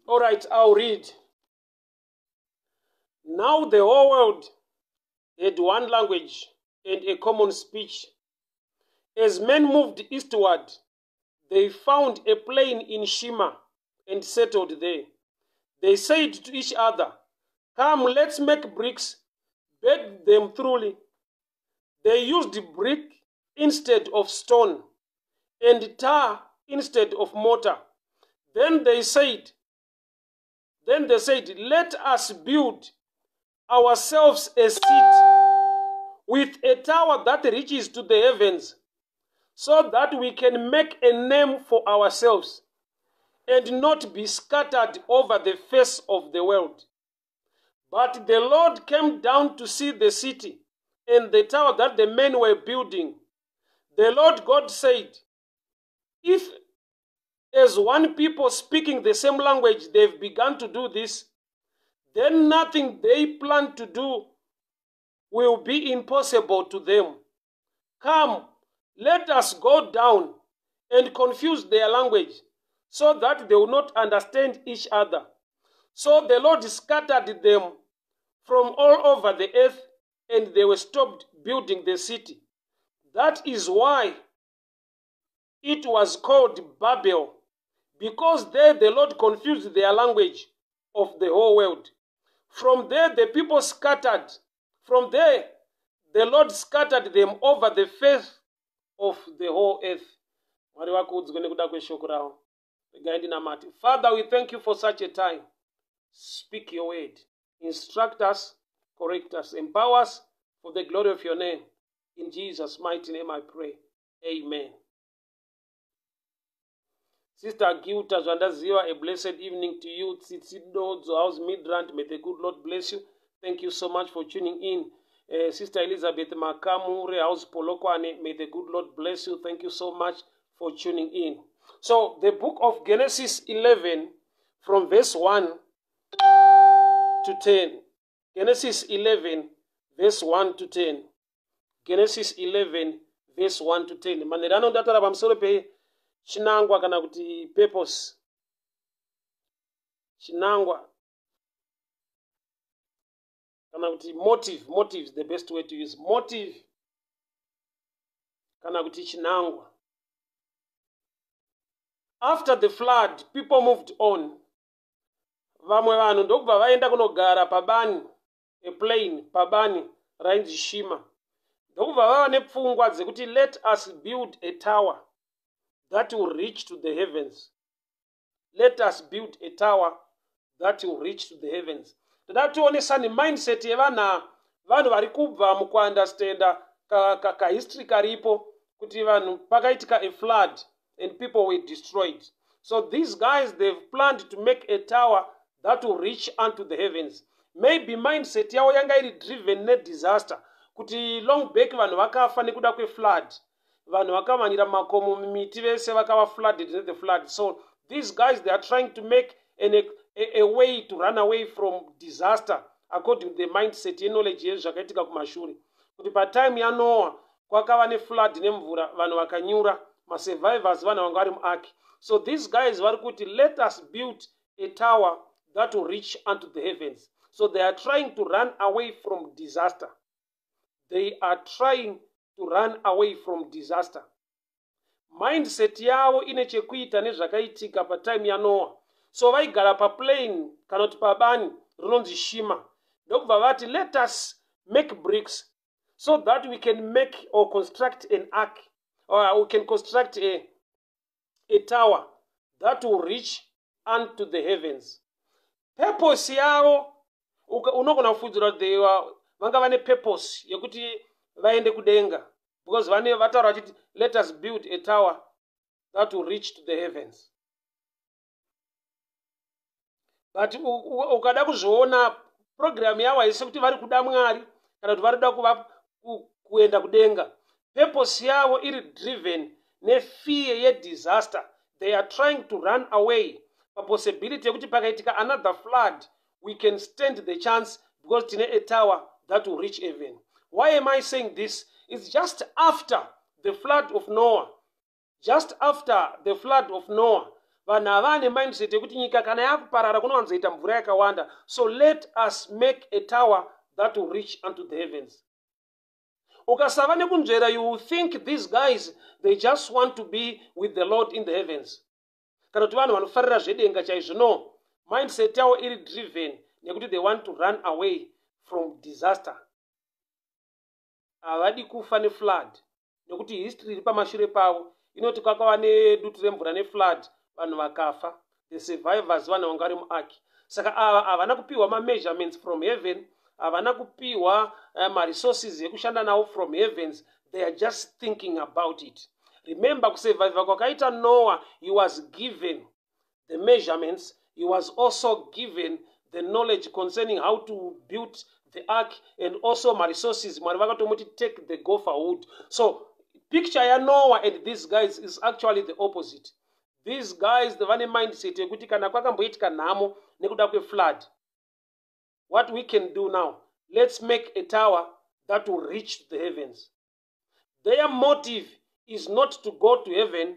All right, I'll read. Now the whole world had one language and a common speech. As men moved eastward, they found a plain in Shima and settled there. They said to each other, "Come, let's make bricks, bake them thoroughly." They used brick instead of stone and tar instead of mortar. Then they said, "Let us build ourselves a city with a tower that reaches to the heavens, so that we can make a name for ourselves and not be scattered over the face of the world." But the Lord came down to see the city and the tower that the men were building. The Lord God said, "If as one people speaking the same language they've begun to do this, then nothing they plan to do will be impossible to them. Come, let us go down and confuse their language, so that they will not understand each other." So the Lord scattered them from all over the earth, and they were stopped building the city. That is why it was called Babel, because there the Lord confused their language of the whole world. From there the people scattered. From there the Lord scattered them over the face of the whole earth. Father, we thank you for such a time. Speak your word. Instruct us, correct us, empower us for the glory of your name. In Jesus' mighty name I pray. Amen. Sister Gilta Zwandaziwa, a blessed evening to you. Tsitsido House Midrand, may the good Lord bless you. Thank you so much for tuning in. Sister Elizabeth Makamure, House Polokwane, may the good Lord bless you. Thank you so much for tuning in. So, the book of Genesis 11, from verse 1 to 10. Genesis 11, verse 1 to 10. Genesis 11, verse 1 to 10. Manerano ndatara pamusoro pe Chinangwa kana kuti purpose. Chinangwa kana kuti motive. Motive is the best way to use. Motive kana kuti Chinangwa. After the flood, people moved on. Vamwe vanhu ndokubva vaenda kunogara pabani, a plain, pabani, rainzi Shima. Ndokubva vava nepfungwa dzekuti let us build a tower that will reach to the heavens. Let us build a tower that will reach to the heavens. Toda tionesa ni mindset yevana vanhu vari kubva mukuunderstanda ka history karipo kuti vanhu pakaitika a flood and people were destroyed. So these guys, they've planned to make a tower that will reach unto the heavens. Maybe mindset yavo yanga iri driven ne disaster. Kuti long back vanhu vakafa nekuda kwe flood. Vanhu vakamanyira makomo miti vese vakava flooded in the flood. So these guys, they are trying to make a way to run away from disaster according to the mindset and knowledge yezvakaitika kumashure. Kuti pa time ya Noah kwakava ne flood nemvura, vanhu vakanyura, ma survivors vana vanga vari muark. So these guys vari kuti let us build a tower that will reach unto the heavens. So they are trying to run away from disaster. They are trying to run away from disaster. Mindset yavo ine chekuita nezvakaitika pa time ya Noah. So vaigara pa plain kana kuti pabani rinonzi Shima. Ndokubva vati let us make bricks so that we can make or construct an ark, or we can construct a tower that will reach unto the heavens. Purpose yavo unogona kufudzira kuti vanga vane purpose yekuti vaende kudenga, because vane vataura vachiti let us build a tower that will reach to the heavens. But ukada kuzviona program yavo haisi kuti vari kuda Mwari kana kuti vari kuda kuenda kudenga. Purpose yavo iri driven nefear ye disaster. They are trying to run away. A possibility yekuti pakaitika another flood, we can stand the chance because tine a tower that will reach heaven. Why am I saying this? It's just after the flood of Noah. Just after the flood of Noah, vanhu havane mindset yekuti nyika kana yakuparara kunowanzoita mvura yakawanda. So let us make a tower that will reach unto the heavens. Ukasava nekunzvera, you will think these guys, they just want to be with the Lord in the heavens. Kana kuti vanhu vanofarira zvedenga chaizvo. No, mindset yavo iri driven nekuti they want to run away from disaster. Havadi kufa neflood nekuti history iri pamashure pavo inoti kwakava nedutu remvura neflood, vanhu vakafa, the survivors vanhu vanga vari muark. Saka ava havana kupiwa ma-measurements from heaven, havana kupiwa ma-resources yekushanda nawo from heavens. They are just thinking about it. Remember, kusurviva kwakaita Noah, he was given the measurements, he was also given the knowledge concerning how to build the ark, and also my resources. Mwari vakatomoti take the gopher wood. So picture ya Noah and these guys is actually the opposite. These guys, the vane mindset yekuti kana kwakamboitika nhamo nekuda kweflood, what we can do now, let's make a tower that will reach the heavens. Their motive is not to go to heaven.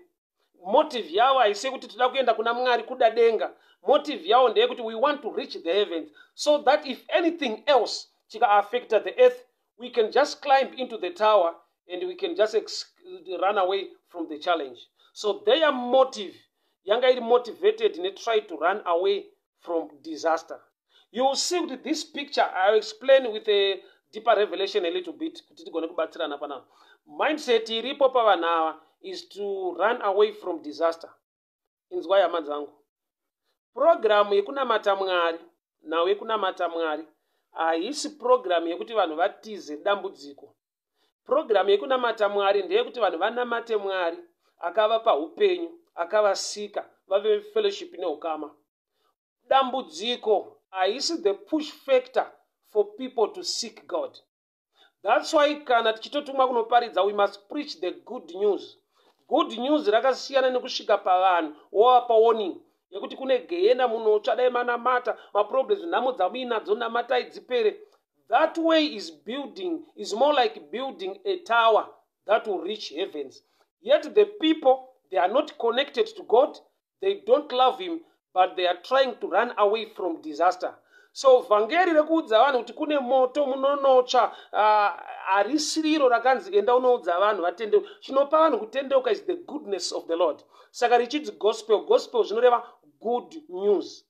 Motive yavo haisi kuti toda kuenda kuna Mwari kuda denga. Motive yavo ndeyekuti we want to reach the heavens, so that if anything else chika affect the earth, we can just climb into the tower and we can just run away from the challenge. So their motive yanga iri motivated and try to run away from disaster. You will see with this picture, I'll explain with a deeper revelation a little bit. Mindset iripo pavanhu ava is to run away from disaster. Inzwa hama dzangu. Program yekunamata Mwari nawe yekunamata Mwari haisi program yekuti vanhu vatize dambudziko. Program yekunamata Mwari ndeyekuti vanhu vanamate Mwari akavapa upenyu, akavasika, vave fellowship neukama. Dambudziko haisi the push factor for people to seek God. That's why kana tichitotumwa kunoparidza, we must preach the good news. Good news rakasiyana nekusvika pavanhu wovapa warning yekuti kune gehena munotsva dai manamata, maproblems nhamo dzamuinadzo namatai dzipere. That way is more like building a tower that will reach heavens. Yet the people, they are not connected to God, they don't love him, but they are trying to run away from disaster. So vhangeri rekuudza vanhu kuti kune moto munonotsva harisiriro rakanzi enda unoudza vanhu vatendeuka. Chinopa vanhu kutendeuka is the goodness of the Lord. Saka richidzi gospel, gospel zvinoreva good news.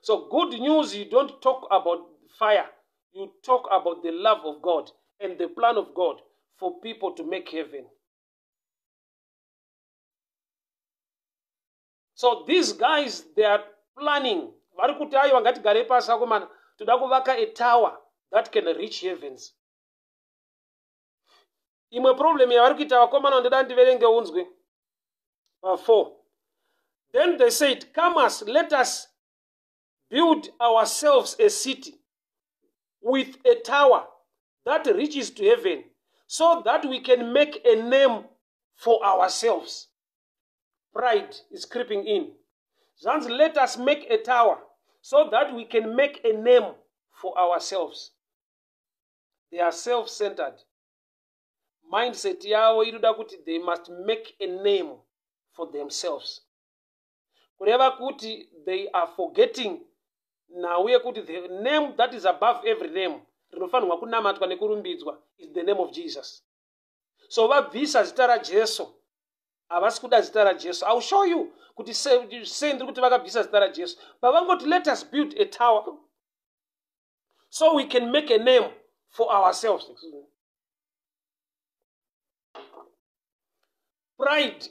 So good news, you don't talk about fire, you talk about the love of God and the plan of God for people to make heaven. So these guys, they are planning. Vari kuti ayo vangatigare pasi akomana, toda kuvaka a tower that can reach heavens. Imwe problem yavari kuita vakomana ndoda ndiverenge unzwe. 4. Then they said, come us, let us build ourselves a city with a tower that reaches to heaven, so that we can make a name for ourselves. Pride is creeping in. Let us make a tower so that we can make a name for ourselves. They are self-centered. Mindset yavo iruda kuti they must make a name for themselves. Kureva kuti they are forgetting nauye kuti the name that is above every name rinofanirwa kunamatwa nekurumbidzwa is the name of Jesus. So vabvisa zita raJesu, havasi kuda zita raJesu. I will show you kuti sendiri kuti vakabvisa zita raJesu. Pavangoti let us build a tower so we can make a name for ourselves. Pride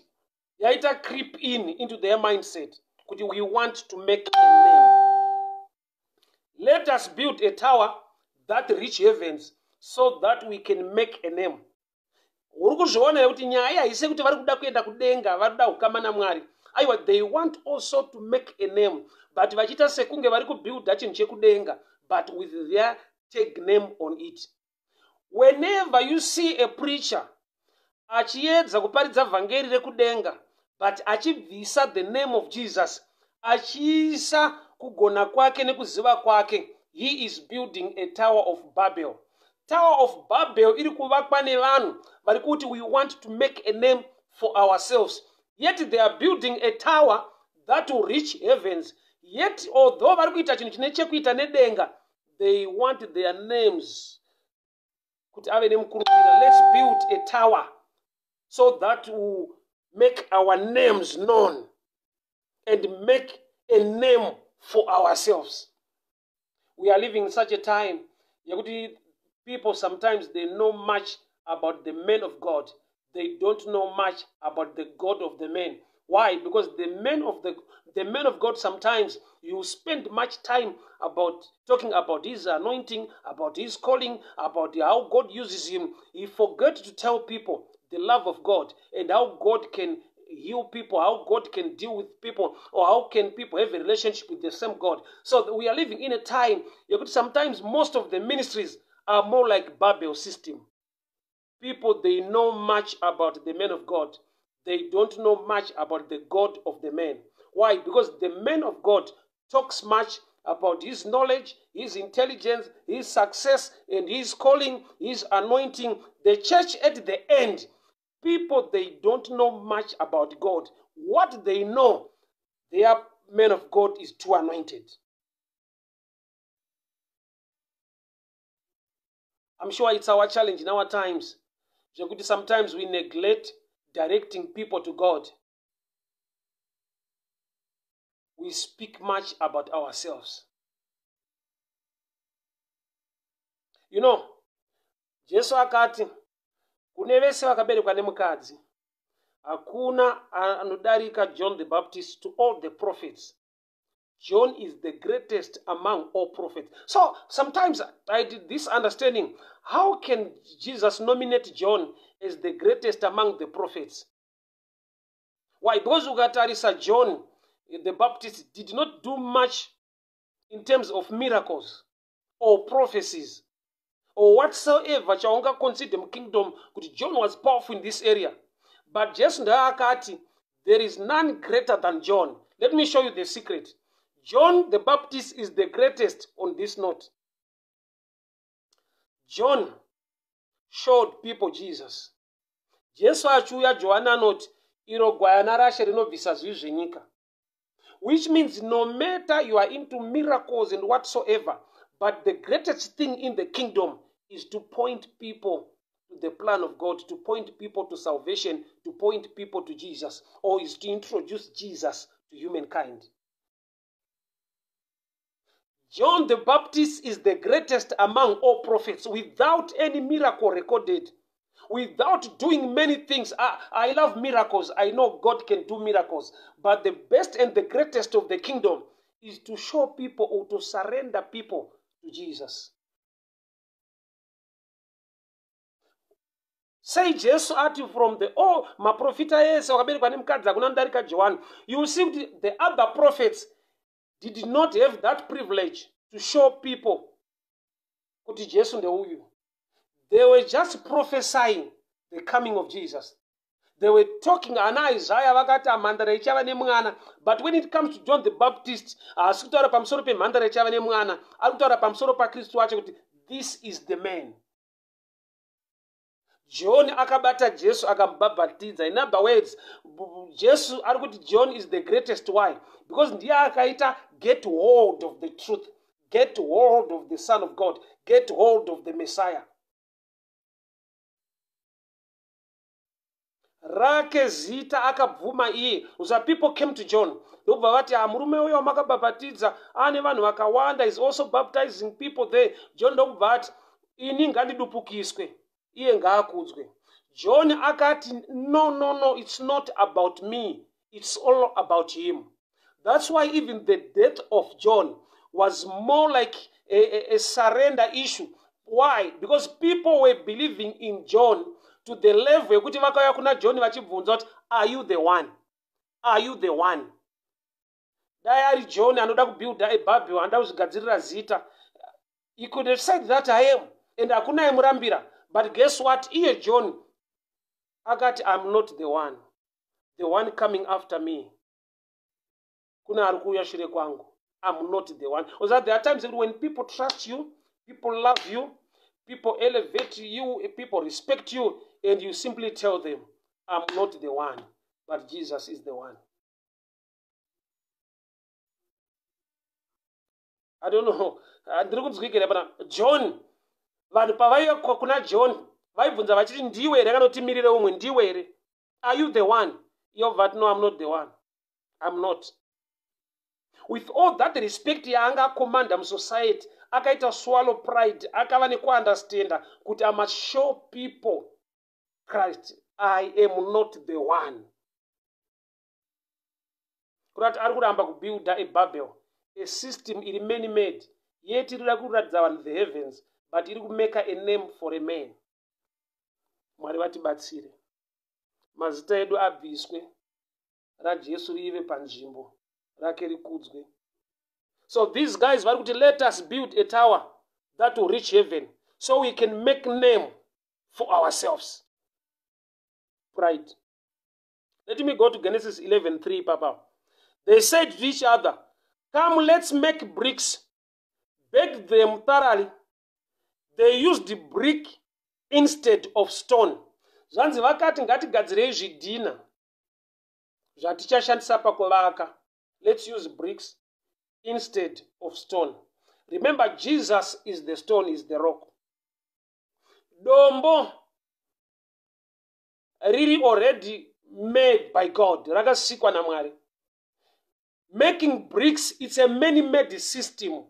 yaita creep into their mindset kuti we want to make a name. Let us build a tower that reach heavens so that we can make a name. Uri kuzviona kuti nyaya haisi kuti vari kuda kuenda kudenga, vari kuda kukama naMwari. Aiwa, they want also to make a name, but vachiita sekunge vari kubuilda chinhu chekudenga, but with their tag name on it. Whenever you see a preacher achiedza kuparidza vhangeri rekudenga, but achibvisa the name of Jesus, achiisa kugona kwake nekuziva kwake, he is building a tower of Babel. Tower of Babel iri kuvakwa nevanhu vari kuti we want to make a name for ourselves. Yet they are building a tower that will reach heavens. Yet, although they want their names. Let's build a tower so that will make our names known and make a name for ourselves. We are living in such a time. People sometimes they know much about the men of God. They don't know much about the God of the men. Why? Because the men of God sometimes you spend much time about talking about his anointing, about his calling, about how God uses him. He forgets to tell people the love of God and how God can heal people, how God can deal with people, or how can people have a relationship with the same God. So we are living in a time, sometimes most of the ministries are more like Babel system. People, they know much about the men of God. They don't know much about the God of the men. Why? Because the man of God talks much about his knowledge, his intelligence, his success, and his calling, his anointing. The church at the end, people, they don't know much about God. What they know, their man of God is too anointed. I'm sure it's our challenge in our times. Sometimes we neglect directing people to God. We speak much about ourselves. Jesu akati, kune vese vakaberekwa nemukadzi, hakuna anodarika John the Baptist to all the prophets. John is the greatest among all prophets. So sometimes I did this understanding. How can Jesus nominate John as the greatest among the prophets? Why? Because ugatarisa John the Baptist did not do much in terms of miracles or prophecies or whatsoever chaunga consider the kingdom. John was powerful in this area. But Jesus ndaakati, there is none greater than John. Let me show you the secret. John the Baptist is the greatest on this note. John showed people Jesus. Jesu achuya Johanna anoti, iro gwayana rashe rinobvisa zvivi zvenyika. Which means no matter you are into miracles and whatsoever, but the greatest thing in the kingdom is to point people to the plan of God, to point people to salvation, to point people to Jesus, or is to introduce Jesus to humankind. John the Baptist is the greatest among all prophets without any miracle recorded, without doing many things. I love miracles. I know God can do miracles. But the best and the greatest of the kingdom is to show people or to surrender people to Jesus. Say Jesus ati from the maprofita yes wakaberekwa nemukadzi akuna ndarika John. You see the other prophets did not have that privilege to show people kuti Jesu ndeuyu. They were just prophesying the coming of Jesus. They were talking, ana Isaiah vakati mhandara ichava nemwana. But when it comes to John the Baptist, asitaura pamusoro pemhandara ichava nemwana, arikutaura pamusoro paKristu wacho kuti this is the man. John akabata Jesu akamubhabhatidza. In other words, Jesu arikuti John is the greatest. Why? Because ndiye akaita get hold of the truth, get hold of the Son of God, get hold of the Messiah. Rake zita akabvuma iye. So people came to John. Ndobva vati murume uyo wamakabhabhatidza ane vanhu vakawanda, is also baptizing people there. John ndobva vati ini ngandidupukiswe, iye ngaakudzwe. John akati no, it's not about me, it's all about him. That's why even the death of John was more like a surrender issue. Why? Because people were believing in John to the level yekuti vakauya kuna John vachibvunza kuti are you the one? Are you the one? Dai ari John anoda kubuilda eBabel, anoda kuzvigadzirira zita, he could have said that I am, and hakuna emurambira. But guess what? Iye John akati I'm not the one coming after me. Kuna ari kuuya shure kwangu. I'm not the one. Because there are times when people trust you, people love you, people elevate you, people respect you, and you simply tell them, I'm not the one. but Jesus is the one. I don't know. John, vanhu pavaiva kuna John vaibvunza vachiti ndiwe here kana kuti mirire umwe ndiwe here? Are you the one? Yobva, no, I'm not the one. I'm not. With all that respect yaanga akomanda musociety, akaita swallow pride, akava nekuunderstanda kuti I must show people Christ. I am not the one. Kurati ari kuramba kubuilda a Babel, a system iri man-made, yet iri kuratidza vanhu the heavens, but iri kumeka a name for a man. Mwari vatibatsire. Mazita edu abviswe, raJesu rive panzvimbo, rake rikudzwe. So these guys vari kuti let us build a tower that will reach heaven, so we can make name for ourselves. Pride. Let me go to Genesis 11:3, Papa. They said to each other, come, let's make bricks, bake them thoroughly. They used the brick instead of stone. Zvanzi vakati ngatigadzirei zvidhina zvatichashandisa pakuvaka. Let's use bricks instead of stone. Remember, Jesus is the stone, is the rock. Dombo really already made by God. Rakasikwa na Mwari. Making bricks, it's a man-made system.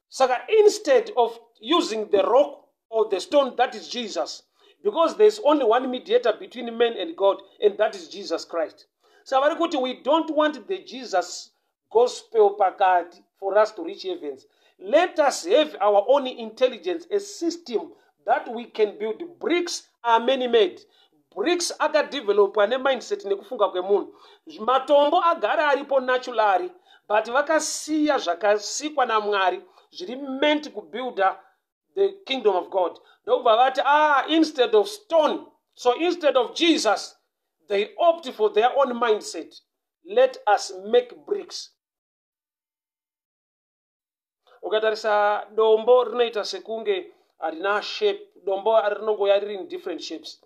So instead of using the rock or the stone, that is Jesus, because there's only one mediator between man and God, and that is Jesus Christ. So we don't want the Jesus gospel pakati for us to reach heavens. Let us have our own intelligence, a system that we can build. Bricks are man-made. Bricks akadevelopwa nemindset nekufunga kwemunhu. Matombo agara aripo naturally, but vakasiya zvakasikwa naMwari zviri meant kubuilda the kingdom of God. Ndobva vati, instead of stone, so instead of Jesus, they opt for their own mindset. Let us make bricks. Ukatarisa dombo rinoita sekunge harina shape. Dombo rinongoya riri in different shapes.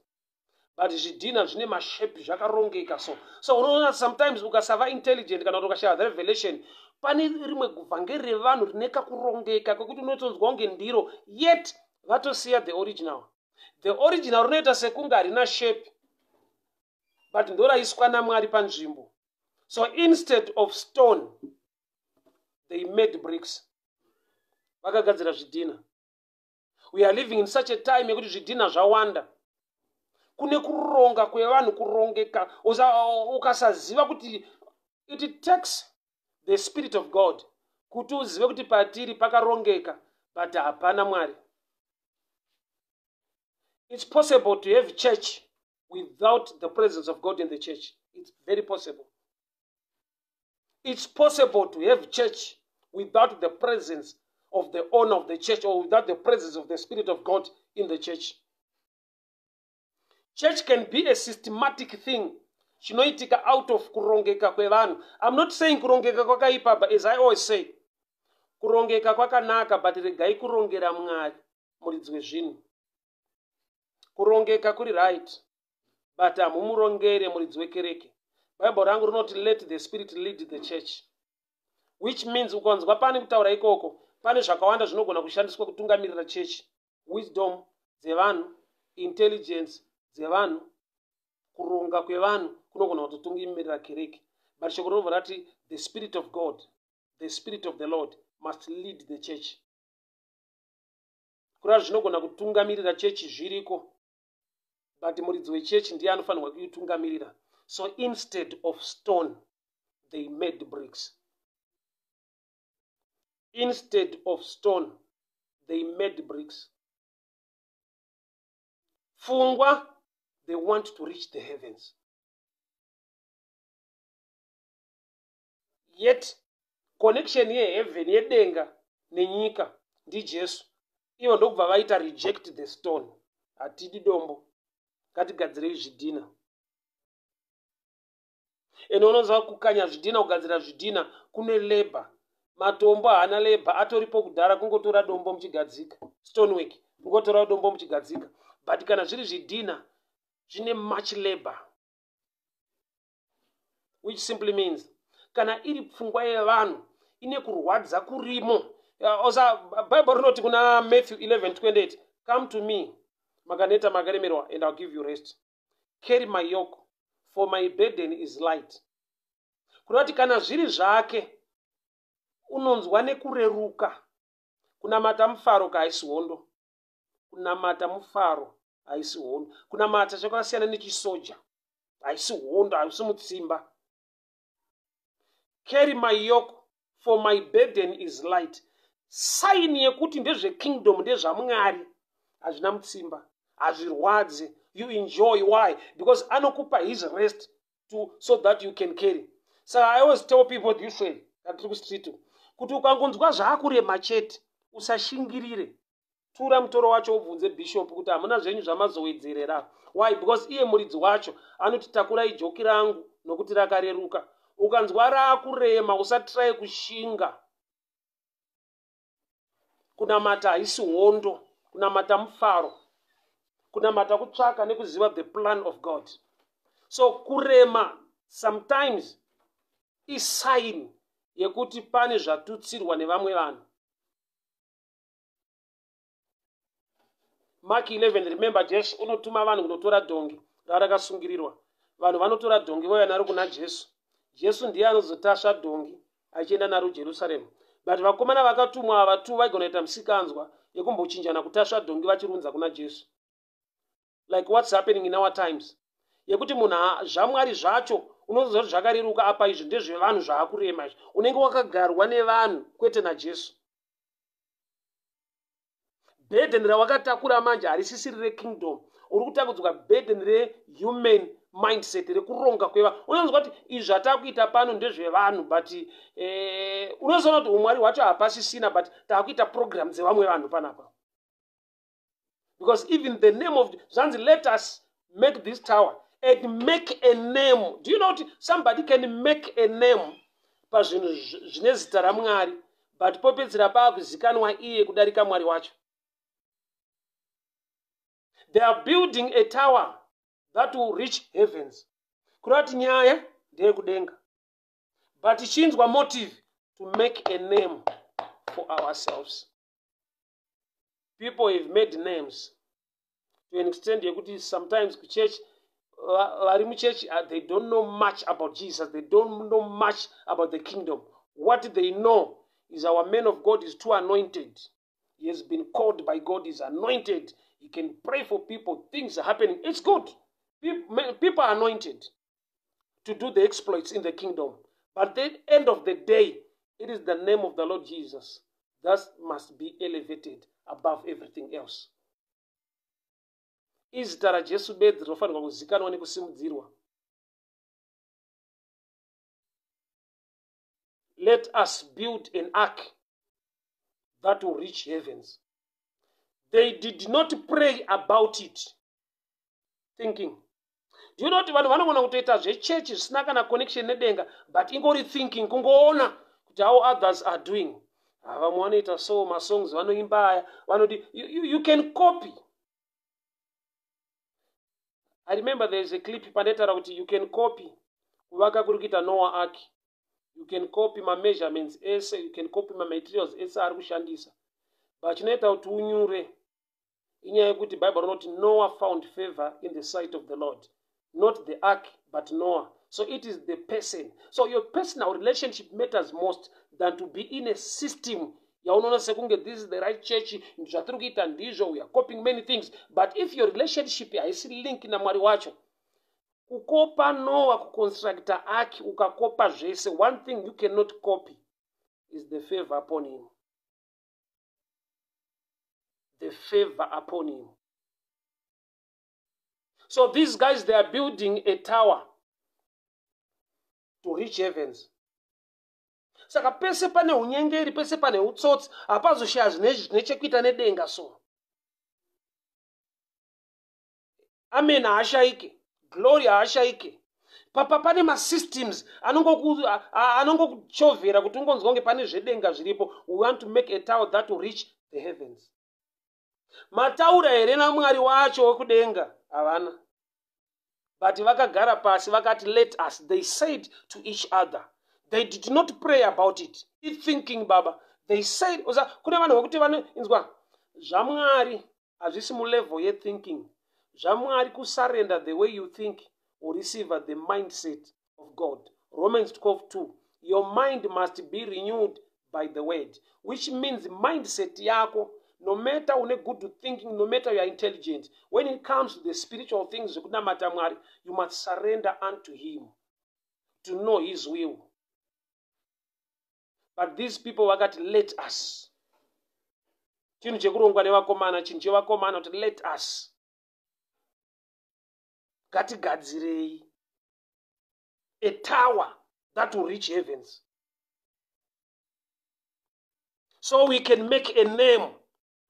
But zvidhina zvine mashape zvakarongeka so unoona sometimes ukasava intelligent kana kuti ukashaya revelation, pane rimwe guvhange revanhu rine kakurongeka kwekuti unotonzwa kunge ndiro, yet vatosiya the original. The original rinoita sekunge harina shape, but ndoraiswa naMwari panzvimbo. So instead of stone, they made bricks. Vakagadzira zvidhina. We are living in such a time yekuti zvidhina zvawanda. Kune kuronga kwevanhu kurongeka. Ukasaziva kuti it takes the Spirit of God kuti uzive kuti patiri pakarongeka, but hapana Mwari. It's possible to have church without the presence of God in the church. It's very possible. It's possible to have church without the presence of the owner of the church, or without the presence of the Spirit of God in the church. Church can be a systematic thing. Chinoitika out of kurongeka kwevanhu. I'm not saying kurongeka kwakaipa, but as I always say, kurongeka kwakanaka, but regai kurongera Mwari muridzwe zvinhu. Kurongeka kuri right, but hamumurongere muridzwe kereke. Bible rangu rinoti let the Spirit lead the church. Which means ukanzwa pane kutaura ikoko, pane zvakawanda zvinogona kushandiswa kutungamirira church. Wisdom dzevanhu, intelligence dzevanhu, kuronga kwevanhu kunogona kutotungamirira kereke. But shoko rinobva rati the Spirit of God, the Spirit of the Lord must lead the church. Kura zvinogona kutungamirira church zviriko, but muridzi wechurch ndiye anofanirwa kuitungamirira. So instead of stone, they made bricks. Instead of stone, they made bricks. Fungwa, they want to reach the heavens. Yet, connection ye heaven, ye denga, nenyika, ndi Jesu. Ivo ndokubva vaita reject the stone. Hatidi dombo. Ngatigadzirei zvidhina. Eno unonzwa kukanya zvidhina, kugadzira zvidhina, kune labor. Matombo haana labor, atoripo kudhara, kungotora dombo muchigadzika. Stonework, kungotora dombo muchigadzika. But kana zviri zvidhina, zvine much labor. which simply means kana iri pfungwa yevanhu ine kurwadza kurimo. Bible rinoti kuna Matthew 11:28, come to me makaneta makaremerwa and I'll give you rest. Carry my yoke, for my burden is light. Kunoti kana zviri zvake unonzwa nekureruka. Kunamata mufaro haisi hondo. Kunamata mufaro haisi hondo. Kunamata chakasiyana nechisoja. Haisi hondo, haisi mutsimba. Carry my yoke, for my burden is light. Sign yekuti ndezve kingdom, ndezvaMwari. Hazvina mutsimba. Hazvirwadze. You enjoy. Why? Because anokupa his rest so that you can carry. So I always tell people this way, kuti ukangonzwa zvaakurema chete, usashingirire. Tura mutoro wacho ubvunze bishop kuti hamuna zvenyu zvamazowedzerera. Why? Because iye muridzi wacho anoti takurai joki rangu nokuti rakareruka. Ukanzwa raakurema usatrai kushinga. Kunamata haisi hondo, kunamata mufaro, kunamata kutsvaka nekuziva the plan of God. So kurema sometimes is sign yekuti pane zvatutsirwa nevamwe vanhu. Mark 11, remember Jesu unotuma vanhu kunotora dhongi rarakasungirirwa. Vanhu vanotora dhongi vauya naro kuna Jesu. Jesu ndiye anozotasva dhongi achienda naro Jerusalem. But vakomana vakatumwa ava tu vaigonaita musikanzwa yekumbochinjana kutasva dhongi vachirunza kuna Jesu. Like what's happening in our times. Yekuti munhu zvamwari zvacho unoziva kuti zvakareruka apa izvi ndezvevanhu zvaakurema izvi. Unenge wakagarwa nevanhu kwete naJesu. Burden rawakatakura manje harisisiri rekingdom. Uri kutakudzwa burden rehuman mindset, rekuronga kwevanhu. Unonzwa kuti izvi zvatakuita pano ndezvevanhu, but unoziva kuti umwari hwacho hapasisina, but takuita program dzevamwe vanhu panapa. Because even the name of Zanzi, let us make this tower and make a name. Do you know that somebody can make a name pazvine zita raMwari, but popedzera paakuzikanwa iye kudarika Mwari wacho? They are building a tower that will reach heavens. Kurati nyaya ndeyekudenga. But chinzwa motive to make a name for ourselves. People have made names to an extent yekuti sometimes church, church they don't know much about Jesus. They don't know much about the kingdom. What they know is our man of God is too anointed. He has been called by God, is anointed. He can pray for people. Things are happening. It's good. People are anointed to do the exploits in the kingdom. But at the end of the day, it is the name of the Lord Jesus that must be elevated above everything else. Izita raJesu bedzi rofanirwa kuzikanwa nekusimudzirwa. Let us build an ark that will reach heavens. They did not pray about it, thinking. Do you know what vanogona kutoita zvechurch zvisina kana connection nedenga, but ingori thinking, kungoona kuti how others are doing. Vamwe vanoita so masongs vanoimba aya, vanoti you can copy. I remember there is a clip panetaura kuti you can copy kuvaka kuri kuita Noah Ark. You can copy my measurements ese, you can copy my materials ese ari kushandisa. But chinoita kuti unyure inyaya yekuti Bible rinoti Noah found favor in the sight of the Lord. Not the ark, but Noah. So it is the person. So your personal relationship matters most than to be in a system. This is the right church. We are copying many things. But if your relationship is linked in Mwari wacho, kukopa Noah kuconstructa ark, ukakopa zvese, one thing you cannot copy is the favor upon him. The favor upon him. So these guys, they are building a tower to reach heavens. Saka pese pane unyengeri, pese pane utsotsi, hapazoshaya zvinechekuita nedenga so. Amen haashaike, glory haashaike. Papa pane masystems anongokuchovhera kuti ungonzwa kunge pane zvedenga zviripo. We want to make a tower that will reach the heavens. Mataura here naMwari wacho wekudenga havana. But vakagara pasi vakati, let us. They said to each other. They did not pray about it. Thinking, Baba. They said, kune vanhu vokuti vanoinzwa zvamwari hazvisi mulevel yethinking. Zvamwari kusarenda the way you think or receive the mindset of God. Romans 12:2. Your mind must be renewed by the word, which means mindset yako, no matter une good thinking, no matter you are intelligent, when it comes to the spiritual things, you must surrender unto him to know his will. But these people were going to let us. Chinhu chekurongwa nevakomana, chinhu chevakomana kuti let us. Ngatigadzirei a tower that will reach heavens. So we can make a name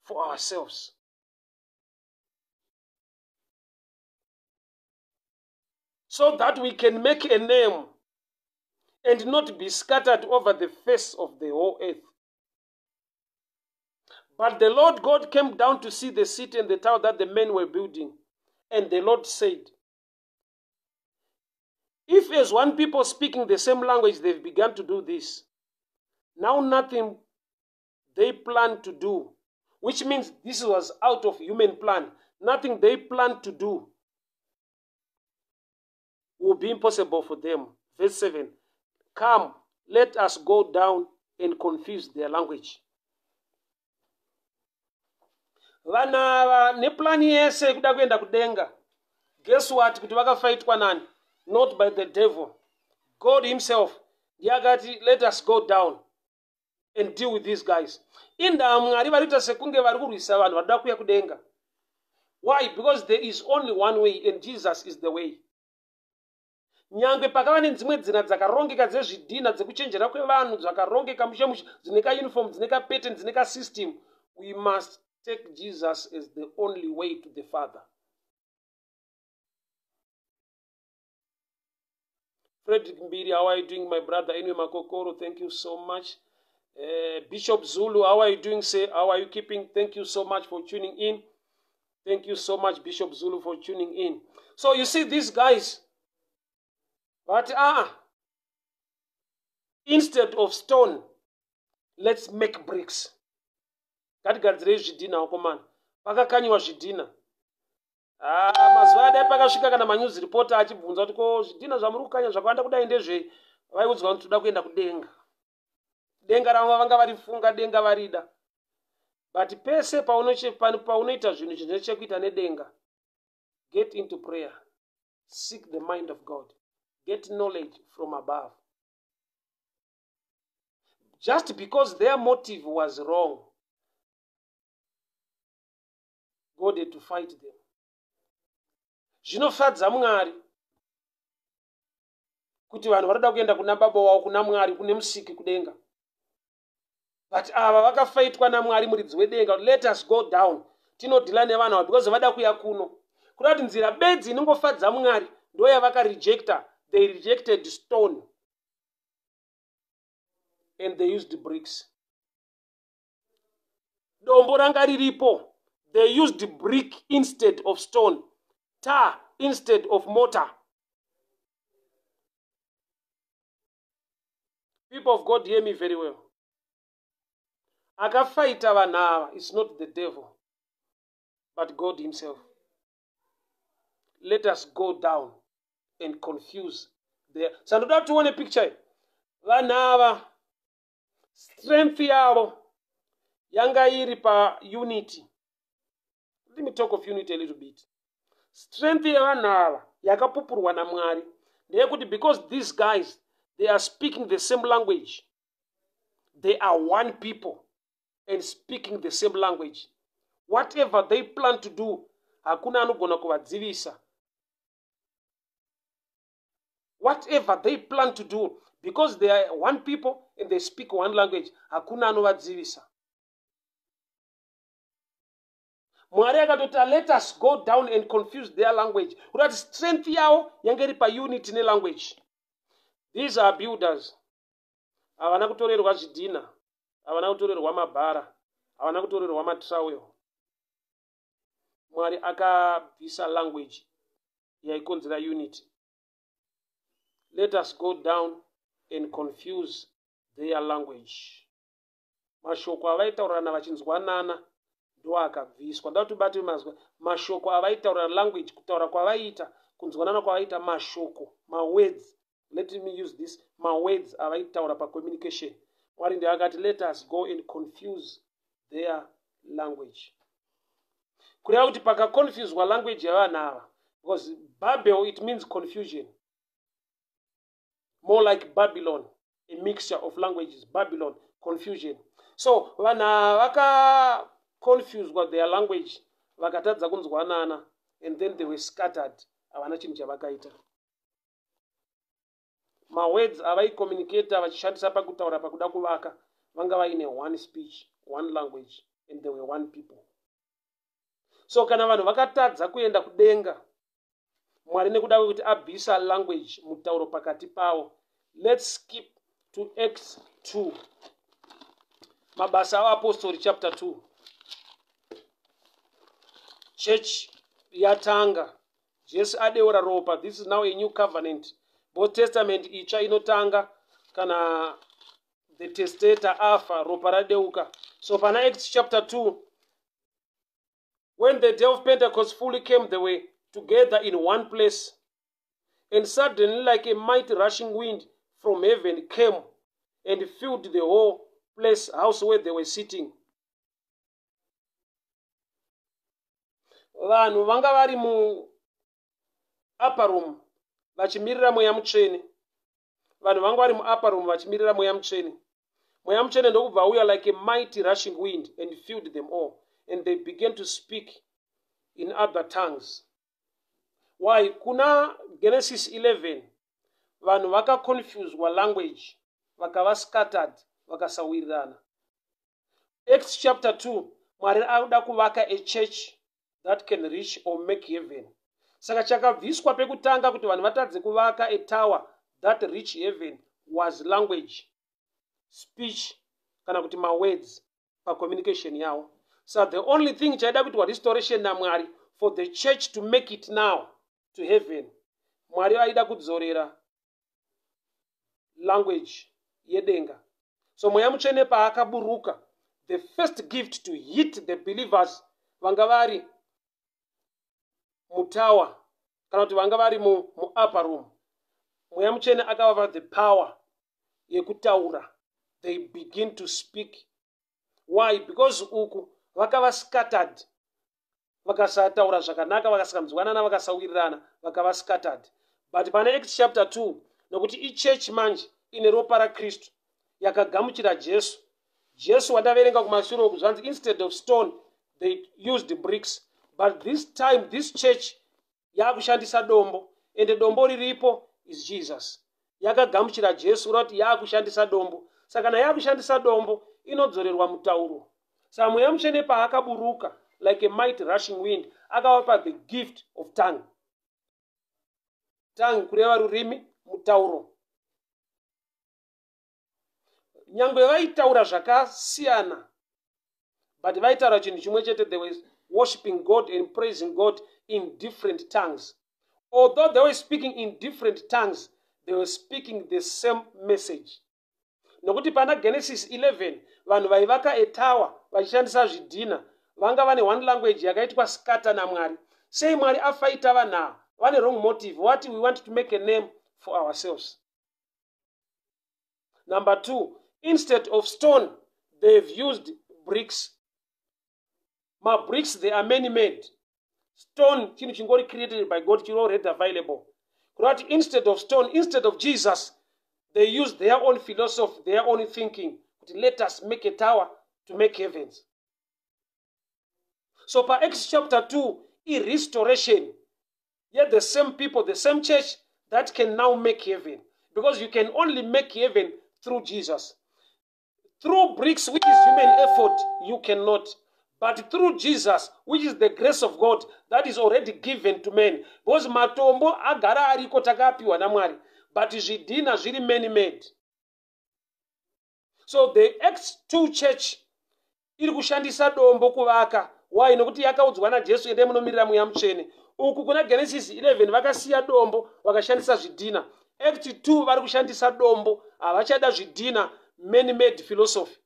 for ourselves. So that we can make a name and not be scattered over the face of the whole earth. But the Lord God came down to see the city and the tower that the men were building. And the Lord said, if as one people speaking the same language they've begun to do this, now nothing they plan to do, which means this was out of human plan, nothing they plan to do will be impossible for them. Verse 7, come, let us go down and confuse their language. Vana neplani yese kuda kuenda kudenga. Guess what? Kuti vakafaitwa nani? Not by the devil. God himself. Yagati, let us go down and deal with these guys. Inda Mwari varita sekunge varikurwisa vanhu varuda kuya kudenga. Why? Because there is only one way and Jesus is the way. Nyangwe pakava nedzimwe dzina dzakarongeka dzezvidhina dzekuchenjera kwevanhu dzakarongeka mushemushe dzineka uniform dzineka pattern dzineka system, we must take Jesus as the only way to the Father. Frederick Mbiri, how are you doing, my brother? Enwe Makokoro, thank you so much. Bishop Zulu, how are you doing? Say, how are you keeping? Thank you so much for tuning in. Thank you so much, Bishop Zulu, for tuning in. So you see these guys, but instead of stone, let's make bricks. Ngatigadzire zvidhina wakomana. Pakakanyiwa zvidhina. Mazuva adai pakasvika kana manews reporter achibvunza kuti ko zvidhina zvamuri kukanya zvakawanda kudai ndezvei, vaiudzwa kuti toda kuenda kudenga. Denga ravo vanga varifunga, denga varida. But pese paunoita zvinhu zvine chekuita nedenga, get into prayer. Seek the mind of God. Get knowledge from above. Just because their motive was wrong, God had to fight them. Zvinofadza Mwari kuti vanhu varada kuenda kuna baba wavo, kuna Mwari, kune musiki kudenga. But ava vakafaitwa naMwari muridzi wedenga, let us go down. Tinodhila nevanhu ava because vada kuya kuno. Kuda kuti nzira bedzi inongofadza Mwari ndo yavakarejecta. They rejected stone and they used bricks. Dombo ranga riripo. They used brick instead of stone, tar instead of mortar. People of God, hear me very well. Akafaita vanava is not the devil, but God himself. Let us go down and confuse their. Sandoda tuone picture. Vanava strength yavo yanga iri pa unity. Let me talk of unity a little bit. Strength yavanava yakapupurwa naMwari ndeyekuti because these guys, they are speaking the same language. They are one people and speaking the same language. Whatever they plan to do, hakuna anogona kuvadzivisa. Whatever they plan to do, because they are one people and they speak one language, hakuna anovadzivisa. Mwari akatoti, let us go down and confuse their language. Kuti strength yavo yange iri pa unity ne language. These are builders. Havana kutorerwa zvidhina, havana kutorerwa mabhara, havana kutorerwa matrowel. Mwari akabvisa language yaikonzera unity. Let us go down and confuse their language. Mashoko avaitaurana vachinzwanana ndo akabviswa. Ndauti bati mazwa mashoko avaitaurana language, kutaura kwavaita, kunzwanana kwavaita mashoko, words. Let me use this, words avaitaura pacommunication. Mwari ndiye akati let us go and confuse their language. Kureva kuti pakaconfuswa language yavanhu ava, because Babel, it means confusion. More like Babylon, a mixture of languages, Babylon, confusion. So vanhu vaka confused with their language, vakatadza kunzwanana, and then they were scattered. Havana chinhu chavakaita. Words avaicommunicata vachishandisa pakutaura pakuda kuvaka, vanga vaine one speech, one language, and they were one people. So kana vanhu vakatadza kuenda kudenga, Mwari nekuda kwekuti abvisa language mutauro pakati pavo. Let's skip to Acts 2. Mabasa apostle chapter 2. Church yatanga. Jesu adeura ropa. This is now a new covenant. Both testament icha inotanga kana the testator afa ropa radeuka. So pana Acts chapter 2. When the day of Pentecost fully came, they were together in one place. And suddenly, like a mighty rushing wind from heaven came and filled the whole house where they were sitting. Vanhu vanga vari mu upper room vachimirira mweya mutsvene. Vanhu vanga vari mu upper room vachimirira mweya mutsvene. Mweya mutsvene ndokubva auya like a mighty rushing wind and filled them all. And they began to speak in other tongues. Why? Kuna Genesis 11, vanhu vaka confused wa language, vakava scattered, vakasawirirana. Acts chapter 2, Mwari auda kuvaka a church that can reach or make heaven. Saka chakabviswa pekutanga kuti vanhu vatadze kuvaka a tower that reach heaven was language, speech, kana kuti words pa communication yao. So the only thing chaida kuti wa restoration na Mwari for the church to make it now to heaven, Mwari aida kudzorera language yedenga. So mweya mutsvene paakaburuka, the first gift to hit the believers vanga vari mutawa kana kuti vanga vari mu upper room, mweya mutsvene akavapa the power yekutaura. They begin to speak. Why? Because uku vakava scattered, vakasataura zvakanaka, vakasakanzwanana, vakasawirirana, vakava scattered. But pana Acts chapter 2, nokuti ichurch manje ine ropa raKristu yakagamuchira Jesu. Jesu wadaverenga kumashure uku zvanzi instead of stone they used bricks, but this time this church yakushandisa dombo, ende dombo riripo is Jesus. Yakagamuchira Jesu roti yakushandisa dombo. Saka kana yakushandisa dombo inodzorerwa mutauro. Saka mweya mutsvene paakaburuka like a mighty rushing wind, akavapa the gift of tongue. Tongue kureva rurimi, mutauro. Nyangwe vaitaura zvakasiyana, but vaitaura chinhu chimwe chete. They were worshiping God and praising God in different tongues. Although they were speaking in different tongues, they were speaking the same message. Nokuti pana Genesis 11, vanhu vaivaka a tower vachishandisa zvidhina, vanga vane one language yakaitwa scatter naMwari. Sei Mwari afaita vanhu vane wrong motive. What we want to make a name for ourselves. Number 2, instead of stone, they've used bricks. Ma bricks, they are many-made. Stone, chinhu chingori created by God, chiro already available. But instead of stone, instead of Jesus, they used their own philosophy, their own thinking. Let us make a tower to make heavens. So, per Acts chapter 2, is restoration. Yet the same people, the same church that can now make heaven. Because you can only make heaven through Jesus. Through bricks, which is human effort, you cannot. But through Jesus, which is the grace of God that is already given to men. Because matombo agara ariko takapiwa na Mwari. But zvidhina zviri many-made. So the Acts 2 church iri kushandisa dombo kuvaka. Why? Nokuti yakaudzwa naJesu ende munomirira mweya mutsvene. uku kuna Genesis 11 vakasiya dombo vakashandisa zvidhina. Act 2 vari kushandisa dombo, havachada zvidhina, man-made philosophy.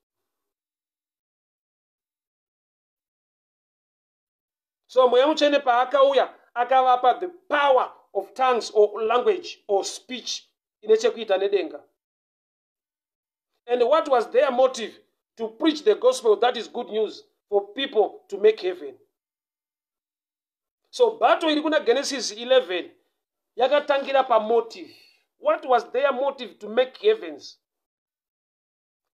So Mweya Mutsvene paakauya akavapa the power of tongues or language or speech ine chekuita nedenga. And what was their motive? To preach the gospel, that is good news for people to make heaven. So battle iri kuna Genesis 11 yakatangira pa motive. What was their motive to make heavens?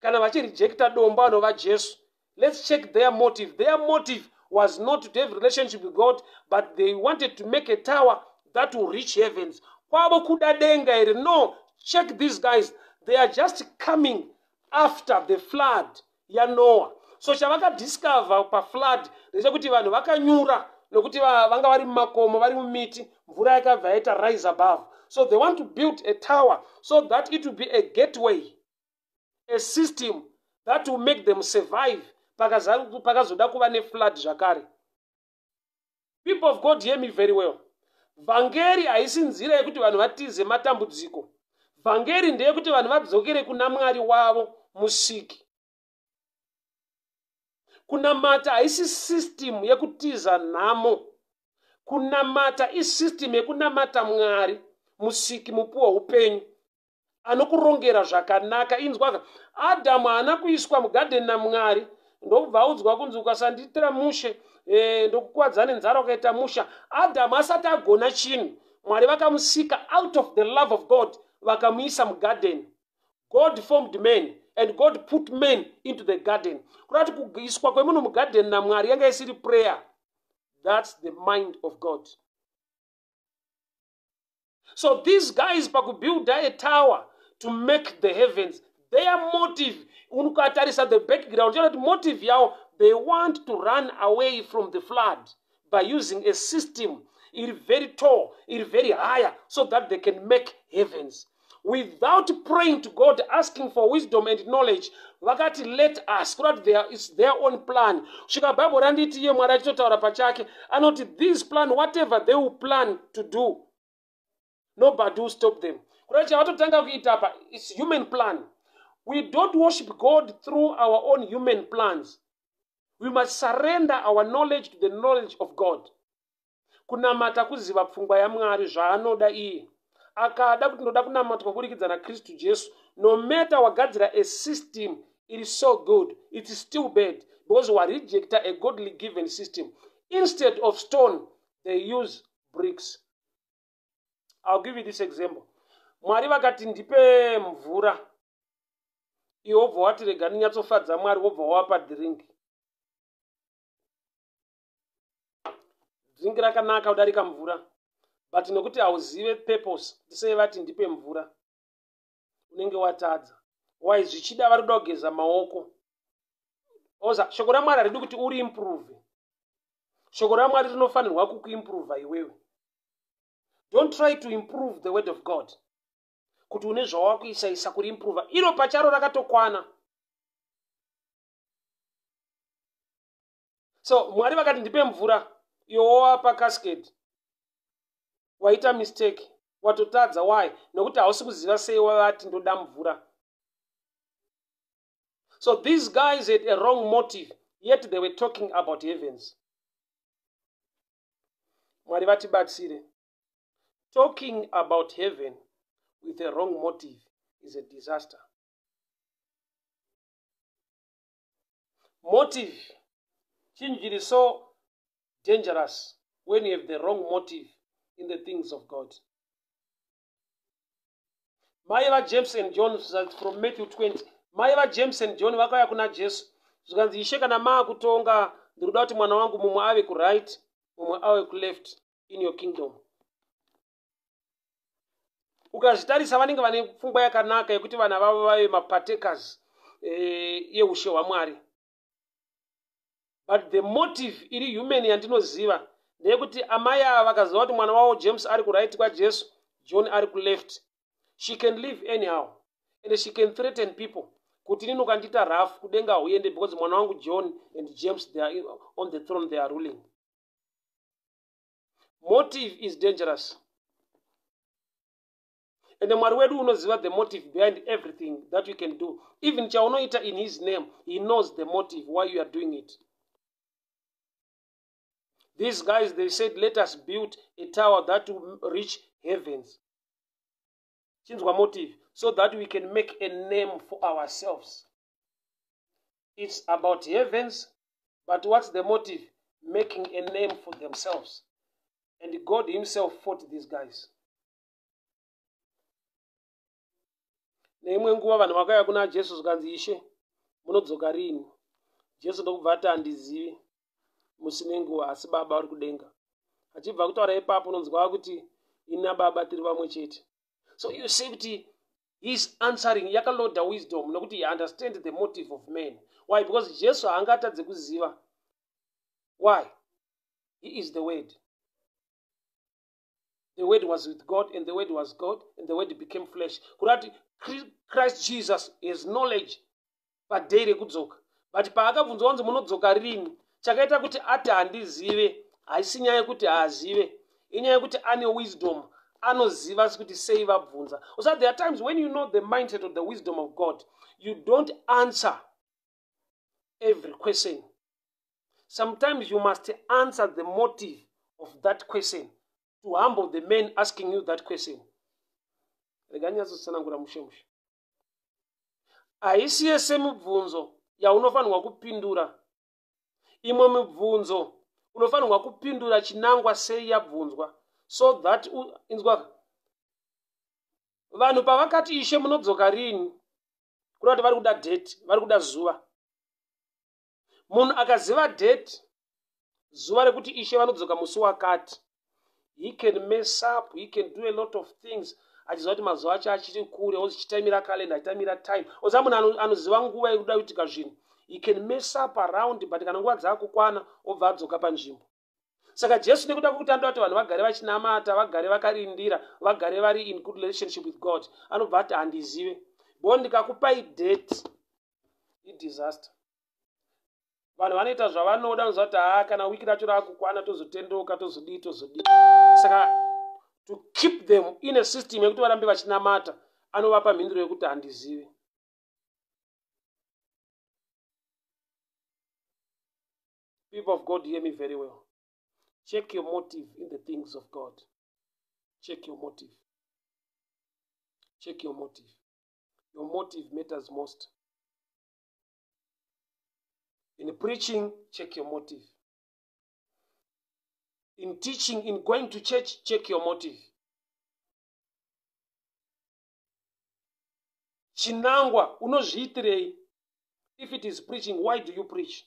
Kana vachirejecta dombo anova Jesu. Let's check their motive. Their motive was not to have relationship with God, but they wanted to make a tower that will reach heavens. Kwavo kuda denga iri. No, check these guys. They are just coming after the flood ya Noah. So chavaka discover pa flood ndechekuti vanhu vakanyura nokuti vanga vari mumakomo vari mumiti, mvura yakabva yaita rise above. So they want to build a tower so that it will be a gateway, a system that will make them survive pakazoda kuva neflood zvakare. People of God, hear me very well. Vhangeri haisi nzira yekuti vanhu vatize matambudziko. Vhangeri ndeyekuti vanhu vadzokere kuna Mwari wavo musiki. Kunamata haisi system yekutiza nhamo. Kunamata isystem yekunamata Mwari musiki mupuwa upenyu anokurongera zvakanaka. Inzwa, Adamu haana kuiswa mugadheni naMwari ndokubva audzwa kunzi ukasandiitira mushe ndokukuwadza nenzara ukaita musha. Adamu asati agona chinhu, Mwari vakamusika out of the love of God vakamuisa mugarden. God formed man and God put man into the garden. Kurati kuiswa kwemunhu mugarden naMwari yanga isiri prayer. That's the mind of God. So these guys pakubuild a tower to make the heavens, their motive, unukatarisa the background, motive yao, they want to run away from the flood by using a system, it very tall, it very higher, so that they can make heavens. Without praying to God, asking for wisdom and knowledge, vakati let us, it's their own plan. Shika Bible randiti ye Mwari achitotaura pachake, anoti this plan, whatever they will plan to do, nobody will stop them. It's human plan. We don't worship God through our own human plans. We must surrender our knowledge to the knowledge of God. Kunamata kuziva pfungwa ya Mwari zvaanoda iye. Akada kuti ndoda kunamata kuburikidza na Kristu Jesu. No matter wagadzira a system, it is so good, it is still bad because we reject a godly given system. Instead of stone, they use bricks. I'll give you this example. Mwari vakati ndipe mvura. Iwe wobva wati rega ndinyatsofadza Mwari, wobva wapa drink. Drink rakanaka kudarika mvura. But nekuti hauzive purpose, tiseye vati ndipe mvura, unenge watadza. Why zvichida vari kuda kugeza maoko. Oza shoko raMwari haridi kuti uri improve. Shoko raMwari rinofanirwa kukuimprove iwewe. Don't try to improve the word of God. Kuti une zvawakuisa kuri improve. Iro pacharo rakatokwana. So Mwari vakati ndipe mvura, iwe wapa cascade. Waita mistake, watotadza. Why? Nokuti hausi kuziva sei wavati ndoda mvura. So these guys had a wrong motive, yet they were talking about heavens. Mwari vatibatsire. Talking about heaven with a wrong motive is a disaster. Motive chinji is so dangerous when you have the wrong motive in the things of God. Maiva James and John from Matthew 20. Maiva James and John vakauya kuna Jesu. Zvikanzi Ishe kana maakutonga ndikuda kuti mwana wangu mumwe ave kuright, mumwe ave kuleft in your kingdom. Ukazvitarisa vanenge vane pfungwa yakanaka yekuti vana vavo vave mapartakers yeushe hwaMwari. But the motive iri human yandinoziva ndeyekuti amai ava vakaziva kuti mwana wavo James ari kuright kwaJesu, John ari kuleft. She can live anyhow and she can threaten people. Kuti nini ukandita rough kudenga uende because mwana wangu John and James, they are on the throne, they are ruling. Motive is dangerous. And the Mwari wedu unoziva the motive behind everything that you can do. Even chaunoita in his name, he knows the motive why you are doing it. These guys, they said, let us build a tower that will reach heavens. Chinangwa motive, so that we can make a name for ourselves. It's about heavens, but what's the motive? Making a name for themselves. And God himself fought these guys. Neimwe nguva vanhu vakauya kuna Jesu zvikanzi Ishe munodzoka rini? Jesu ndokubva ati handizivi musine nguva asi Baba vari kudenga. Achibva kutaura ipapo unonzwa kuti ini naBaba tiri vamwe chete. So you see kuti he's answering yakaloda wisdom nokuti he understands the motive of men. Why? Because Jesu haangatadze kuziva. Why? He is the Word. The Word was with God, and the Word was God, and the Word became flesh. Kurati Christ Jesus has knowledge padare kudzoka. But paakabvunzwa kunzi munodzoka rini, chakaita kuti ati handizive, haisi nyaya yekuti haazive, inyaya yekuti ane wisdom, anoziva kuti sei vabvunza. So there are times when you know the mindset of the wisdom of God, you don't answer every question. Sometimes you must answer the motive of that question to humble the men asking you that question. Haisi yese mibvunzo yaunofanirwa kupindura. Imwe mibvunzo unofanirwa kupindura Chinangwa sei yabvunzwa. So that inzwa vanhu pavakati Ishe munodzoka rini, kurati vari kuda date, vari kuda zuva. Munhu akaziva date, zuva rekuti Ishe vanodzoka musi wakati, he can mess up, he can do a lot of things. Achiziva kuti mazuva acho achiri kure, ozi chitamira calendar, chitamira time. Oza munhu anoziva nguva yekuda kuitika zvinhu. He can mess up around, but kana nguva dzakukwana obva adzoka panzvimbo. Saka Jesu nekuda kuti anoda kuti vanhu vagare vachinamata, vagare vakarindira, vagare vari in good relationship with God. Anobva ati handizive. Bo ndikakupai date, disaster. Vanhu vanoita zvavanoda nozva kuti kana wiki racho rakukwana tozotendoka tozodii. Saka to keep them in a system yekuti varambe vachinamata, anovapa mhinduro yekuti handizive. People of God, hear me very well. Check your motive in the things of God. Check your motive. Check your motive. Your motive matters most. In preaching, check your motive. In teaching, in going to church, check your motive. Chinangwa, unozviitirei? If it is preaching, why do you preach?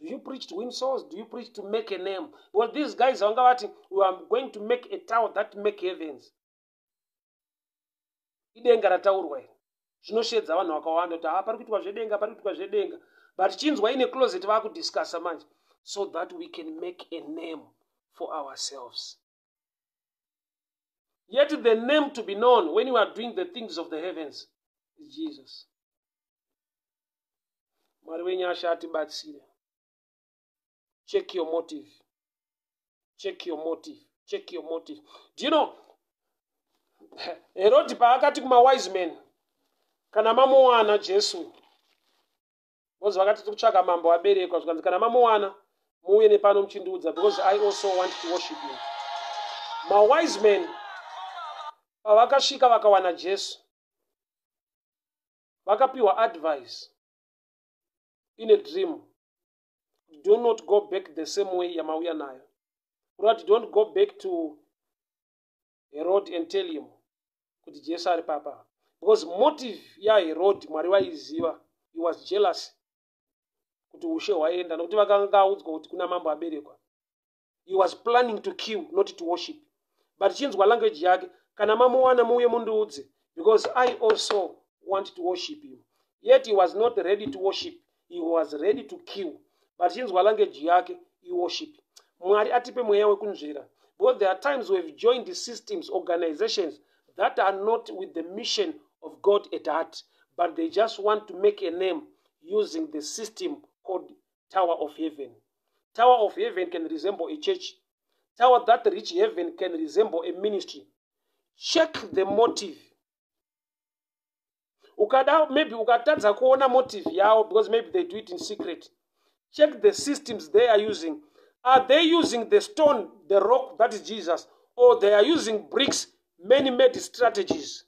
Do you preach to win souls? Do you preach to make a name? Well, these guys are going to make a tower that make heavens. Idenga rataurwa. Zvinoshedza vanhu vakawanda kuti pari kuitwa zvedenga, pari kuitwa zvedenga. But chinzwa ine closet vakudiscussa manje, so that we can make a name for ourselves. Yet the name to be known when you are doing the things of the heavens is Jesus. Mwari wenyasha atibatsire. Check your motive. Check your motive. Check your motive. Do you know, Herod paakati kuma wise men, kana mamuwana Jesu, bozi vakati tikutsvaka mambo aberekwa, zvikanzi kana mamuwana muuye nepano muchindudza, because I also want to worship you. Ma wise men pavakasvika vakawana Jesu, vakapiwa advice in a dream. Do not go back the same way yamauya nayo. But don't go back to Herod and tell him kuti Jesu ari papa. Because motive ya Herod Mwari waiziva, he was jealous kuti ushe hwaenda nokuti vakanga audzwa kuti kuna mambo aberekwa. He was planning to kill, not to worship. But chinzwa language yake, kana mamuwana muuye mundiudze, because I also want to worship him. Yet he was not ready to worship. He was ready to kill. But chinzwa language yake, he worship. Mwari atipe mweya wekunzvera. Because there are times we've joined the systems, organizations that are not with the mission of God at heart, but they just want to make a name using the system called Tower of Heaven. Tower of Heaven can resemble a church. tower that reach heaven can resemble a ministry. Check the motive. Maybe ukatadza kuona motive yao because maybe they do it in secret. Check the systems they are using. Are they using the stone, the rock, that is Jesus, or they are using bricks, many strategies?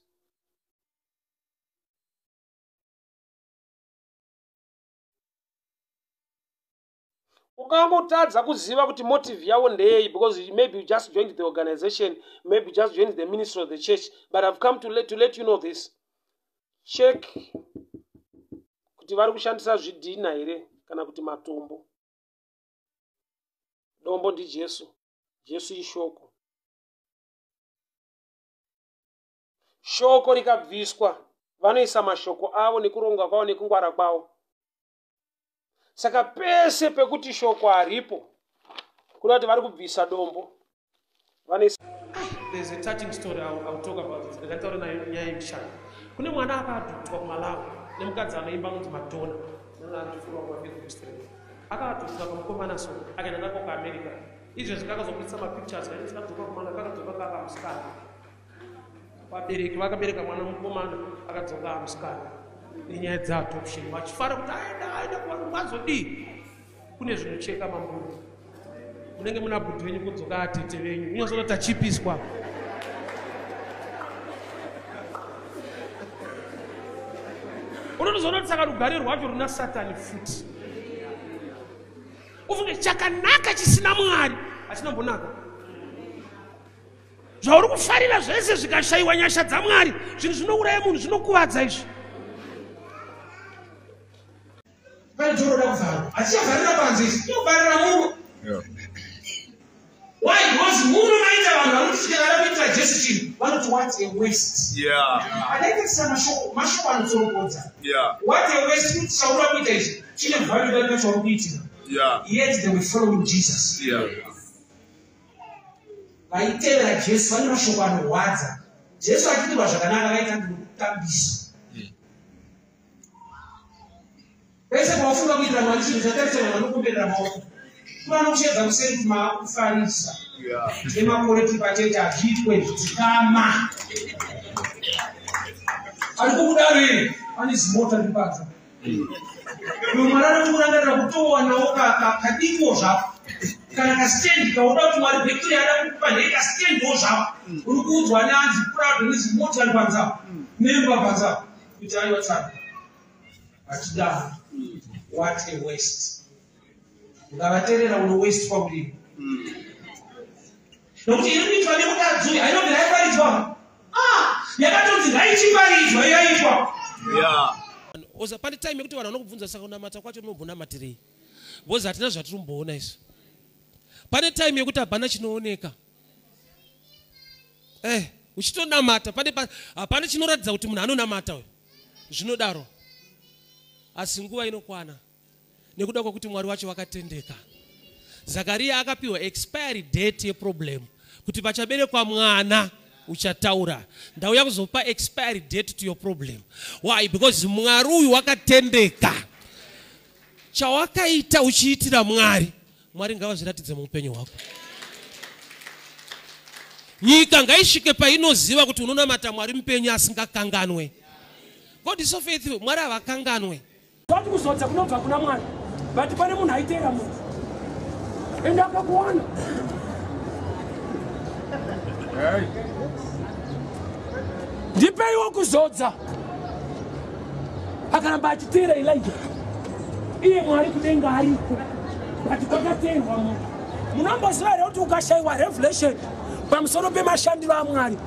Ukangotadza kuziva kuti motive yao ndeyei, because maybe you just joined the organization, maybe you just joined the ministry of the church, but I've come to let you know this. Check kuti vari kushandisa zvidhina here kana kuti matombo. Dombo ndi Jesu. Jesu ishoko. Shoko rikabviswa, vanoisa mashoko avo nekuronga kwavo nekungwara kwavo. Saka pese pekuti shoko haripo, kuda kuti vari kubvisa dombo. There's a touching story I'll talk about it. Ndakataura nyaya yekushanda. Kune mwana akadhutwa kuMalawi nemukadzi anoimba kunzi Madonna. Ndandifunga kwa Facebook stream. Akadhutwa pamukomana so, akaenda nako kuAmerica. Izvo zvakazopisa mapictures kuti akadhutwa kumwana akadzoka kaka musikana. Vabereki vakabereka mwana mukomana akadzoka musikana. Nenyaya dzeadoption vachifara kuti aenda kwazodii. Kune zvinocheka mambudu. Munenge muna bhudhi venyu kudzoka atete venyu. Unozoona tachipiswa. Unozoona kuti saka rugare rwacho runa Satani futi. Ufunge chakanaka chisina Mwari achinambonaka. Zvauri kufarira zvese zvikashaiwa nyasha dzaMwari, zvinhu zvinouraya munhu, zvinokuvadza izvi. Why? Because munhu maita vanhu vanosvikana kuita Jesu chinhu vanoti what a waste. Adaita mashoko anotsoropodza. What a waste kuti saura kuita izvi chine value vari pachauri kuitira. Yet they were following Jesus. Vaitevera Jesu vane mashoko anorwadza. Jesu achitirwa zvakanaka vaita ndokutambisa. Pese pawafunga kuitira Mwari chinhu chatarisana vanokomberera maoko. Vanokushedza kuseri kuti maakufarisa. Nemakore tipatete azviitwe zvitikama. Arikukudaro here, pane zimota ripadza. Mwari anokurangarira kutowanawo kadiko zvako. Kana kastendi kauda kuti Mwari Victory ada kukupa ndekastendwo zvako. Uri kuudzwa neanzi proud nezimota ripanza. Memba panza. Kuti aiwa tsana. Achidaro. What a waste. Ukavaterera uno waste kwa mlimo. Nokuti iri kuitwa nemukadzi ainobva yaiparidzwa. Yakatonzi ngaichiparidzwa yaitwa. Oza pane time yekuti vanhu vanokubvunza saka unamata kwacho unombonamatirei. Boza hatina zvatiromboona izvo. Pane time yekuti hapana chinooneka. Uchitonamata hapana chinoratidza kuti munhu anonamata uyu. Zvinodaro. Asi nguva inokwana. Nekuda kwokuti Mwari wacho wakatendeka. Zakaria akapiwa expiry date yeproblem. Kuti pachaberekwa mwana uchataura. Ndauya kuzopa expiry date to your problem. Why? Because Mwari uyu wakatendeka. Chawakaita uchiitira Mwari, Mwari ngavazviratidze muupenyu hwako. Nyika ngaisvike painoziva kuti unonamata Mwari mupenyu asingakanganwe. God is so faithful. Mwari havakanganwe. Watu kuzodza kunobva kuna Mwari. But pane munhu aitera munhu. Enda akakuwana. Ndipeiwo kuzodza. Akaramba achitera Elijah. Iye Mwari kudenga ariko. But kwakaterwa munhu. Munomboziva here kuti ukashaiwa revelation pamusoro pemashandiro aMwari,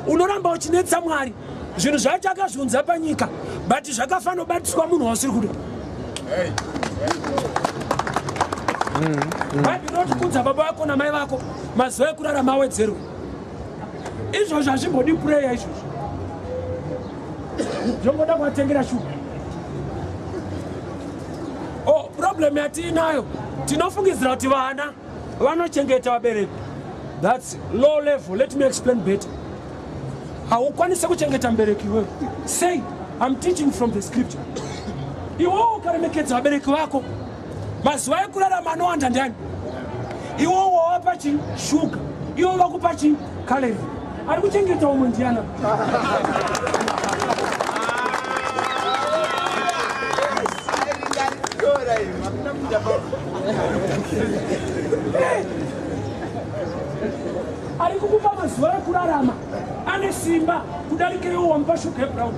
unoramba uchinetsa Mwari. Zvinhu zvacho akazunza panyika, but zvakafanira kubatiswa munhu wasiri kuda. Bhaibheri kudza baba vako namai vako mazuva ekurarama awedzerwe. Izvozvo hazvimbodi prayer izvozvo. Zvongoda kuvatengera shuga. Problem yatinayo tinofungidzira kuti vana vanochengeta vabereki. That's low level. Let me explain better. Haukwanise kuchengeta mbereki wewe. Say, I'm teaching from the scripture. Iwo ukaremekedza vabereki vako mazuva ekurarama anowanda ndani. iwo wawapa shuga iwo vakupa kalori ari kuchengeta umwe ndiana ari kukupa mazuva ekurarama ane simba kudarikira iwo wamupa shuga yebrown.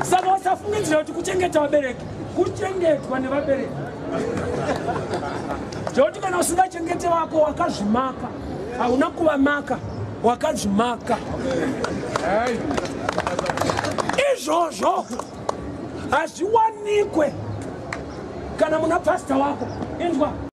Saka wasafungidzira kuti kuchengeta vabereki kuchengetwa nevabereki zvekuti kana usingachengete vako wakazvimaka hauna kuvamaka wakazvimaka izvozvo hazviwanikwe kana muna pasta wako inzwa